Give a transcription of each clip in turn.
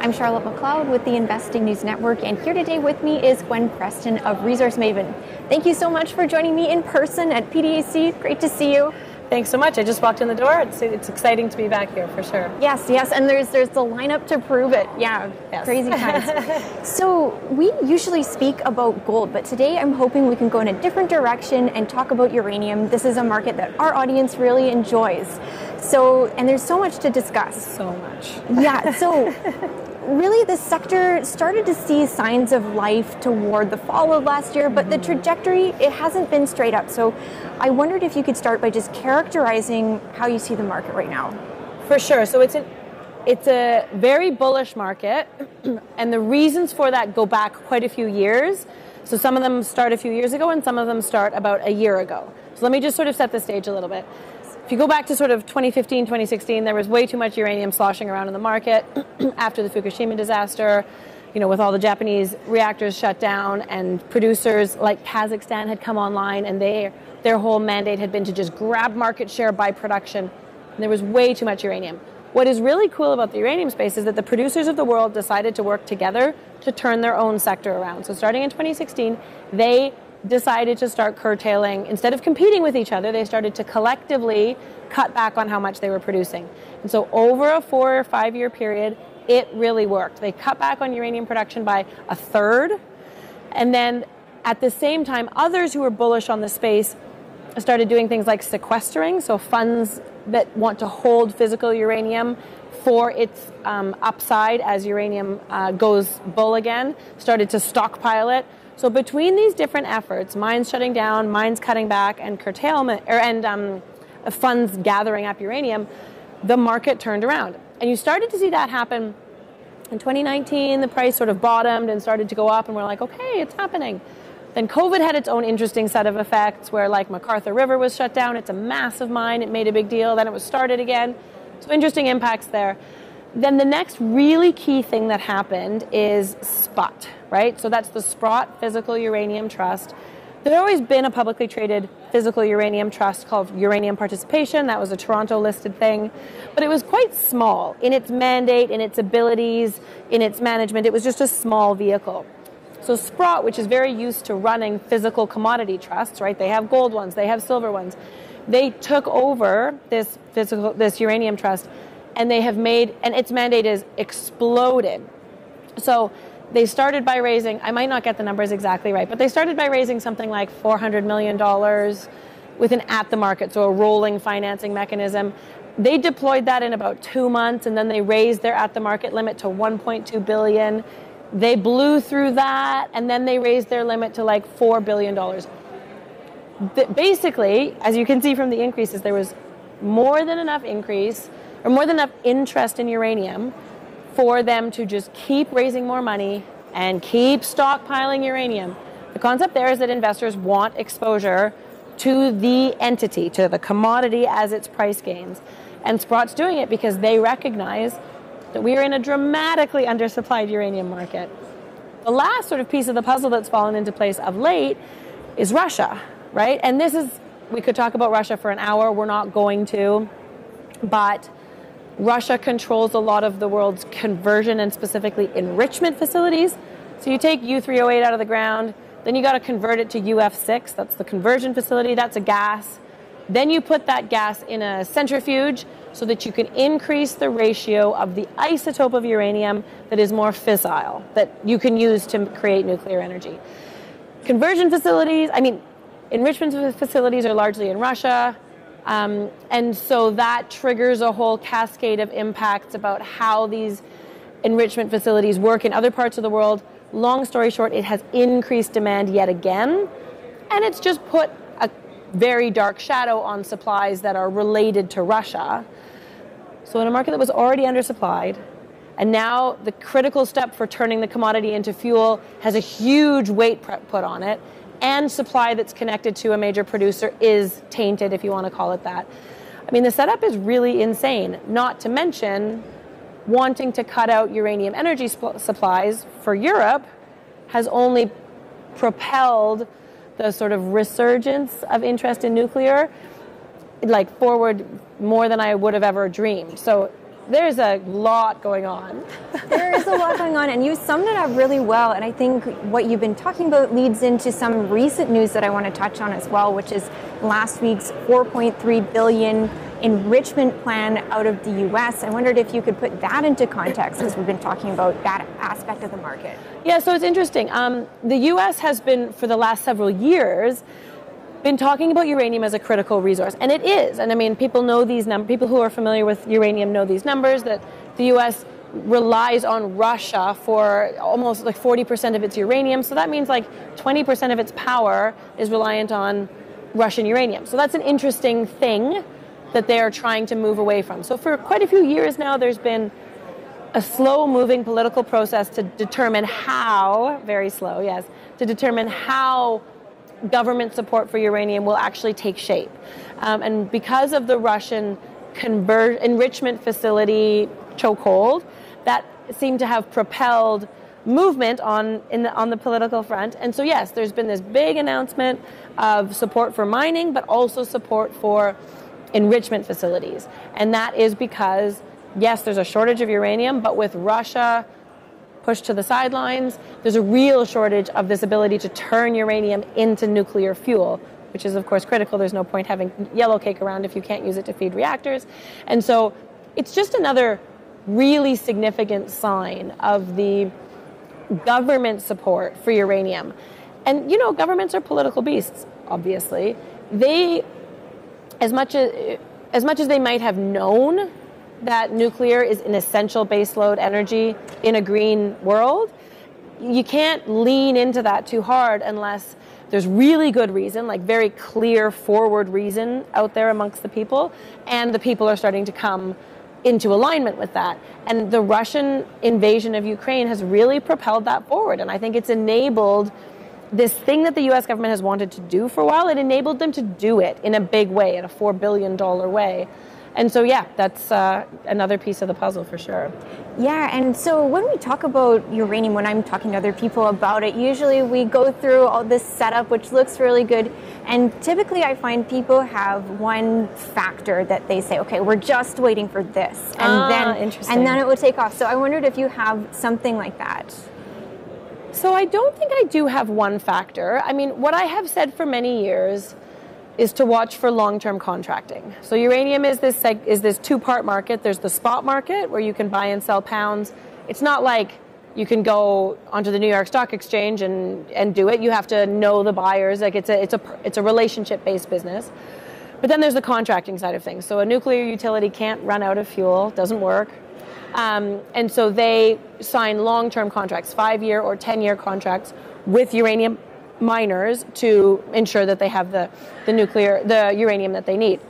I'm Charlotte McLeod with the Investing News Network, and here today with me is Gwen Preston of Resource Maven. Thank you so much for joining me in person at PDAC. Great to see you. Thanks so much. I just walked in the door. It's exciting to be back here for sure. Yes, and there's the lineup to prove it. Yeah, yes. Crazy times. So we usually speak about gold, but today I'm hoping we can go in a different direction and talk about uranium. This is a market that our audience really enjoys. And there's so much to discuss. So much. Yeah, so really the sector started to see signs of life toward the fall of last year, but the trajectory, it hasn't been straight up. So I wondered if you could start by just characterizing how you see the market right now. For sure. So it's a very bullish market, and the reasons for that go back quite a few years. So some of them start a few years ago, and some of them start about a year ago. So let me just sort of set the stage a little bit. If you go back to sort of 2015, 2016, there was way too much uranium sloshing around in the market after the Fukushima disaster, with all the Japanese reactors shut down, and producers like Kazakhstan had come online, and their whole mandate had been to just grab market share by production. And there was way too much uranium. What is really cool about the uranium space is that the producers of the world decided to work together to turn their own sector around. So starting in 2016, they decided to start curtailing. Instead of competing with each other, they started to collectively cut back on how much they were producing. And so over a 4 or 5 year period, it really worked. They cut back on uranium production by a third. And then at the same time, others who were bullish on the space started doing things like sequestering. So funds that want to hold physical uranium for its upside as uranium goes bull again, started to stockpile it. So between these different efforts, mines shutting down, mines cutting back, and curtailment, and funds gathering up uranium, the market turned around. And you started to see that happen in 2019. The price sort of bottomed and started to go up, and we're like, okay, it's happening. Then COVID had its own interesting set of effects where, like, McArthur River was shut down. It's a massive mine. It made a big deal. Then it was started again. So interesting impacts there. Then the next really key thing that happened is SPUT, right? So that's the Sprott Physical Uranium Trust. There had always been a publicly traded physical uranium trust called Uranium Participation. That was a Toronto-listed thing. But it was quite small in its mandate, in its abilities, in its management. It was just a small vehicle. So Sprott, which is very used to running physical commodity trusts, right? They have gold ones, they have silver ones. They took over this uranium trust, and they have made, and its mandate is exploded. So they started by raising, I might not get the numbers exactly right, but they started by raising something like $400 million with an at-the-market, so a rolling financing mechanism. They deployed that in about 2 months, and then they raised their at-the-market limit to $1.2 billion. They blew through that, and then they raised their limit to like $4 billion. Basically, as you can see from the increases, there was more than enough increase, or more than enough interest in uranium for them to just keep raising more money and keep stockpiling uranium. The concept there is that investors want exposure to the entity, to the commodity as its price gains. And Sprott's doing it because they recognize that we are in a dramatically undersupplied uranium market. The last sort of piece of the puzzle that's fallen into place of late is Russia, right? And we could talk about Russia for an hour. We're not going to, but Russia controls a lot of the world's conversion and specifically enrichment facilities. So you take U3O8 out of the ground, then you got to convert it to UF6. That's the conversion facility. That's a gas. Then you put that gas in a centrifuge so that you can increase the ratio of the isotope of uranium that is more fissile, that you can use to create nuclear energy. Conversion facilities, enrichment facilities are largely in Russia. And so that triggers a whole cascade of impacts about how these enrichment facilities work in other parts of the world. Long story short, it has increased demand yet again, and it's just put a very dark shadow on supplies that are related to Russia. So in a market that was already undersupplied, and now the critical step for turning the commodity into fuel has a huge weight put on it, and supply that's connected to a major producer is tainted, if you want to call it that. The setup is really insane, not to mention wanting to cut out uranium energy supplies for Europe has only propelled the sort of resurgence of interest in nuclear forward more than I would have ever dreamed. So there's a lot going on. There is there's a lot going on, and you summed it up really well. And I think what you've been talking about leads into some recent news that I want to touch on as well, which is last week's $4.3 billion enrichment plan out of the U.S. I wondered if you could put that into context, because we've been talking about that aspect of the market. Yeah, so it's interesting. The U.S. has been, for the last several years, been talking about uranium as a critical resource, and it is. And I mean, people know these numbers. People who are familiar with uranium know these numbers, that the U.S. relies on Russia for almost like 40% of its uranium. So that means like 20% of its power is reliant on Russian uranium. So that's an interesting thing that they are trying to move away from. So for quite a few years now, there's been a slow-moving political process to determine how, very slow, yes, to determine how government support for uranium will actually take shape. And because of the Russian enrichment facility chokehold, that seemed to have propelled movement on the political front. And so yes, there's been this big announcement of support for mining, but also support for enrichment facilities. And that is because, yes, there's a shortage of uranium, but with Russia pushed to the sidelines, there's a real shortage of this ability to turn uranium into nuclear fuel, which is of course critical. There's no point having yellow cake around if you can't use it to feed reactors. And so it's just another really significant sign of the government support for uranium. And you know, governments are political beasts, obviously. They, as much as they might have known that nuclear is an essential baseload energy in a green world, you can't lean into that too hard unless there's really good reason, like very clear forward reason out there amongst the people, and the people are starting to come into alignment with that. And the Russian invasion of Ukraine has really propelled that forward, and I think it's enabled this thing that the U.S. government has wanted to do for a while. It enabled them to do it in a big way, in a $4 billion way. And so, yeah, that's another piece of the puzzle for sure. Yeah, and so when we talk about uranium, when I'm talking to other people about it, usually we go through all this setup, which looks really good. And typically I find people have one factor that they say, okay, we're just waiting for this. And then it will take off. So I wondered if you have something like that. So I don't think I do have one factor. I mean, what I have said for many years is to watch for long-term contracting. So uranium is this two-part market. There's the spot market where you can buy and sell pounds. It's not like you can go onto the New York Stock Exchange and do it. You have to know the buyers. Like it's a relationship-based business. But then there's the contracting side of things. So a nuclear utility can't run out of fuel, doesn't work. And so they sign long-term contracts, 5-year or 10-year contracts with uranium miners to ensure that they have the uranium that they need.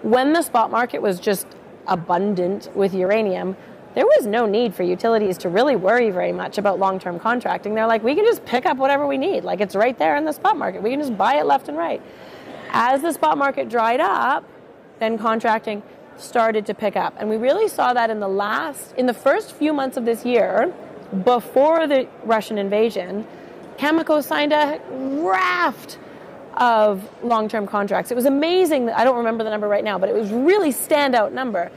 When the spot market was just abundant with uranium, there was no need for utilities to really worry very much about long-term contracting. They're like, we can just pick up whatever we need. Like, it's right there in the spot market. We can just buy it left and right. As the spot market dried up, then contracting started to pick up. And we really saw that in the first few months of this year, before the Russian invasion. Cameco signed a raft of long-term contracts. It was amazing. I don't remember the number right now, but it was really standout number.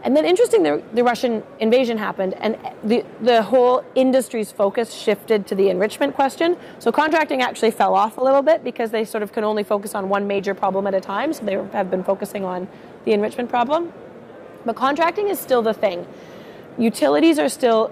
And then interesting, the Russian invasion happened, and the whole industry's focus shifted to the enrichment question. So contracting actually fell off a little bit because they sort of can only focus on one major problem at a time. So they have been focusing on the enrichment problem. But contracting is still the thing. Utilities are still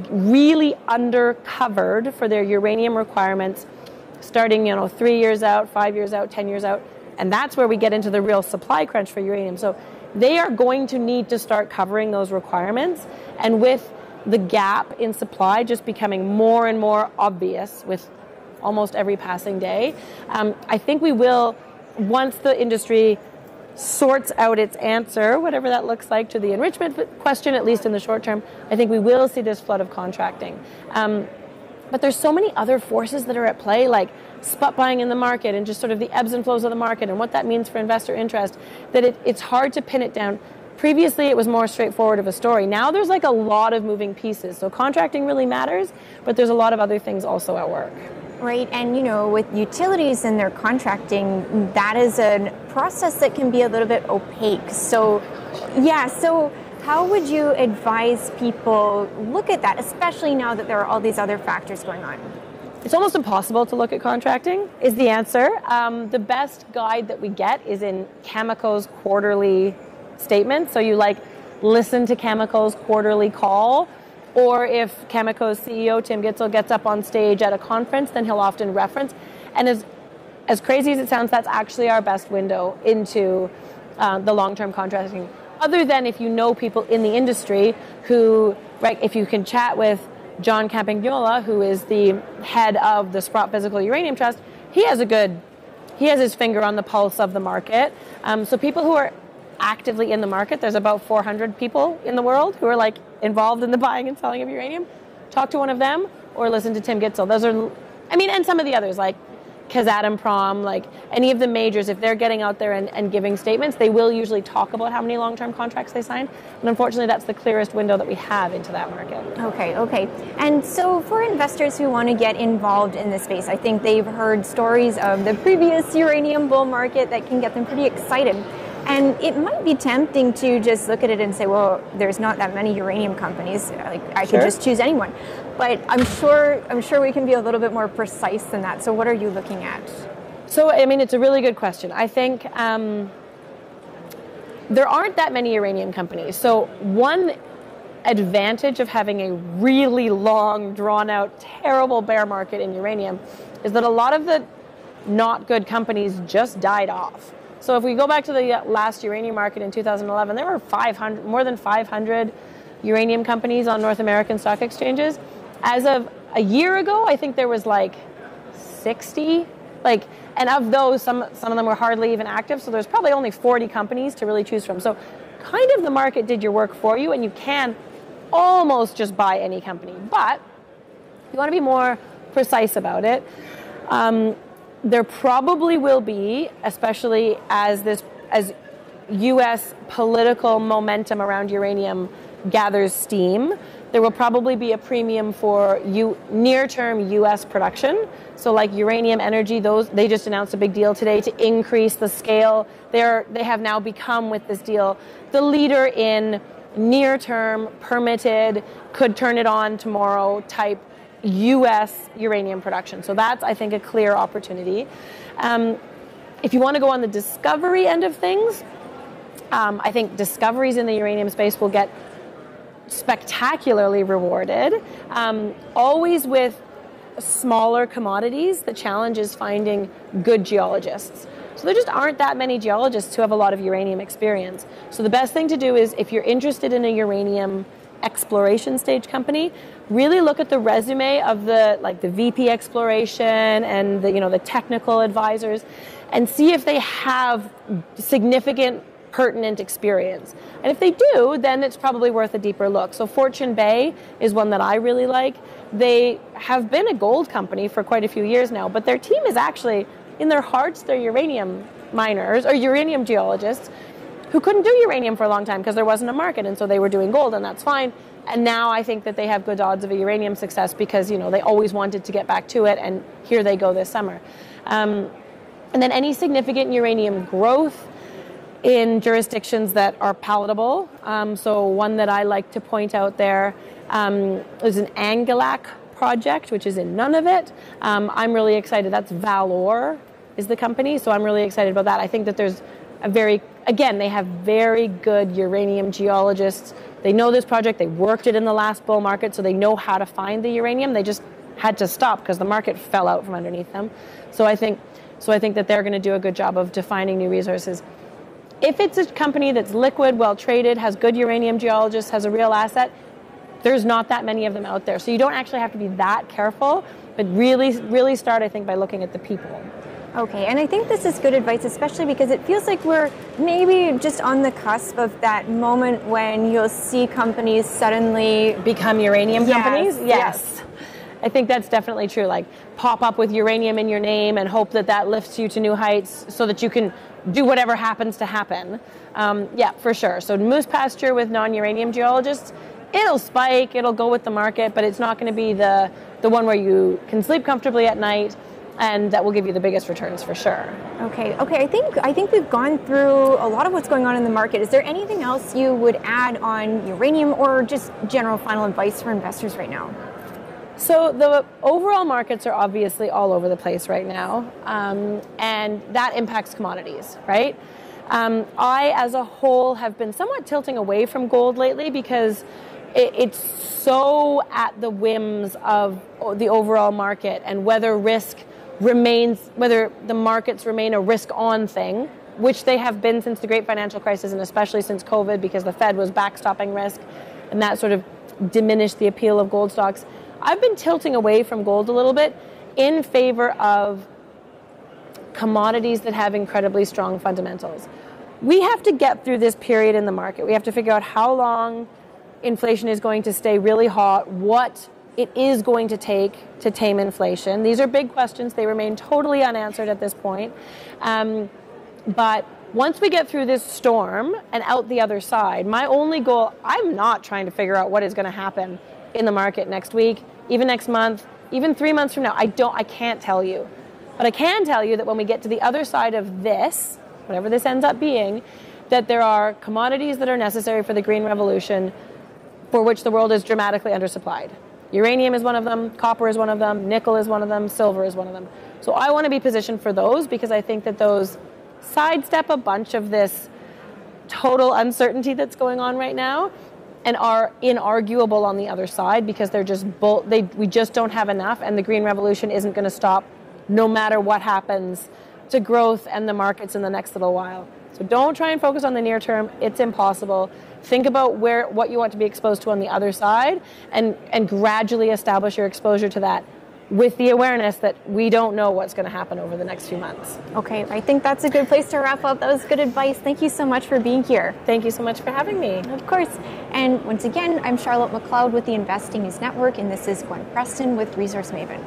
really undercovered for their uranium requirements, starting 3 years out, 5 years out, 10 years out, and that's where we get into the real supply crunch for uranium. So they are going to need to start covering those requirements, and with the gap in supply just becoming more and more obvious with almost every passing day, I think we will, once the industry sorts out its answer, whatever that looks like, to the enrichment question, at least in the short term, I think we will see this flood of contracting. But there's so many other forces that are at play, like spot buying in the market and just sort of the ebbs and flows of the market and what that means for investor interest, that it's hard to pin it down. Previously, it was more straightforward of a story. Now there's like a lot of moving pieces. So contracting really matters, but there's a lot of other things also at work. Right, and with utilities and their contracting, that is a process that can be a little bit opaque. So, yeah, so How would you advise people look at that, especially now that there are all these other factors going on? It's almost impossible to look at contracting, is the answer. The best guide that we get is in Cameco's quarterly statement. So you listen to Cameco's quarterly call, or if Cameco's CEO, Tim Gitzel, gets up on stage at a conference, then he'll often reference. And as crazy as it sounds, that's actually our best window into the long-term contracting. Other than if you know people in the industry who, right, if you can chat with John Campagnola, who is the head of the Sprott Physical Uranium Trust, he has his finger on the pulse of the market. So people who are actively in the market, there's about 400 people in the world who are involved in the buying and selling of uranium. Talk to one of them or listen to Tim Gitzel. Those are, and some of the others Kazatomprom, any of the majors, if they're getting out there and giving statements, they will usually talk about how many long-term contracts they signed. And unfortunately, that's the clearest window that we have into that market. Okay. And so for investors who want to get involved in this space, I think they've heard stories of the previous uranium bull market that can get them pretty excited. And it might be tempting to just look at it and say, well, there's not that many uranium companies. I could just choose anyone. But I'm sure we can be a little bit more precise than that. So what are you looking at? So, it's a really good question. I think there aren't that many uranium companies. So one advantage of having a really long, drawn-out, terrible bear market in uranium is that a lot of the not good companies just died off. So if we go back to the last uranium market in 2011, there were more than 500 uranium companies on North American stock exchanges. As of a year ago, I think there was 60. And of those, some of them were hardly even active. So there's probably only 40 companies to really choose from. So kind of the market did your work for you, and you can almost just buy any company. But if you want to be more precise about it, there probably will be, especially as U.S. political momentum around uranium gathers steam, there will probably be a premium for near-term U.S. production. So Uranium Energy, they just announced a big deal today to increase the scale. They have now become, with this deal, the leader in near-term, permitted, could turn it on tomorrow type U.S. uranium production. So that's, I think, a clear opportunity. If you want to go on the discovery end of things, I think discoveries in the uranium space will get spectacularly rewarded. Always with smaller commodities, the challenge is finding good geologists. So there just aren't that many geologists who have a lot of uranium experience. So the best thing to do is, if you're interested in a uranium exploration stage company, really look at the resume of the VP exploration and the technical advisors, and see if they have significant pertinent experience. And if they do, then it's probably worth a deeper look. So Fortune Bay is one that I really like. They have been a gold company for quite a few years now, but their team is actually, in their hearts, they're uranium miners or uranium geologists who couldn't do uranium for a long time because there wasn't a market, and so they were doing gold, and that's fine. And now I think that they have good odds of a uranium success because, they always wanted to get back to it, and here they go this summer. And then any significant uranium growth in jurisdictions that are palatable. So one that I like to point out there is an Angelac project, which is in Nunavut. I'm really excited. That's Valor is the company, so I'm really excited about that. I think that there's they have very good uranium geologists. They know this project. They worked it in the last bull market, so they know how to find the uranium. They just had to stop because the market fell out from underneath them. So I think that they're going to do a good job of defining new resources. If it's a company that's liquid, well traded, has good uranium geologists, has a real asset, there's not that many of them out there. So you don't actually have to be that careful, but really, really start, I think, by looking at the people. Okay, and I think this is good advice, especially because it feels like we're maybe just on the cusp of that moment when you'll see companies suddenly become uranium companies. Yes. I think that's definitely true. Pop up with uranium in your name and hope that lifts you to new heights so that you can do whatever happens to happen. For sure. So moose pasture with non-uranium geologists, it'll spike, it'll go with the market, but it's not going to be the one where you can sleep comfortably at night. and that will give you the biggest returns for sure. Okay. I think we've gone through a lot of what's going on in the market. Is there anything else you would add on uranium or just general final advice for investors right now? So the overall markets are obviously all over the place right now, and that impacts commodities, right? I, as a whole, have been somewhat tilting away from gold lately because it's so at the whims of the overall market and whether the markets remain a risk-on thing, which they have been since the Great Financial Crisis and especially since COVID because the Fed was backstopping risk and that sort of diminished the appeal of gold stocks. I've been tilting away from gold a little bit in favor of commodities that have incredibly strong fundamentals. We have to get through this period in the market. We have to figure out how long inflation is going to stay really hot, what it is going to take to tame inflation. These are big questions. They remain totally unanswered at this point. But once we get through this storm and out the other side, my only goal, I'm not trying to figure out what is going to happen in the market next week, even next month, even 3 months from now. I can't tell you. But I can tell you that when we get to the other side of this, whatever this ends up being, that there are commodities that are necessary for the green revolution for which the world is dramatically undersupplied. Uranium is one of them, copper is one of them, nickel is one of them, silver is one of them. So I want to be positioned for those because I think that those sidestep a bunch of this total uncertainty that's going on right now and are inarguable on the other side because they're just we just don't have enough, and the green revolution isn't going to stop no matter what happens to growth and the markets in the next little while. So don't try and focus on the near term. It's impossible. Think about what you want to be exposed to on the other side and gradually establish your exposure to that with the awareness that we don't know what's going to happen over the next few months. Okay, I think that's a good place to wrap up. That was good advice. Thank you so much for being here. Thank you so much for having me. Of course. And once again, I'm Charlotte McLeod with the Investing News Network, and this is Gwen Preston with Resource Maven.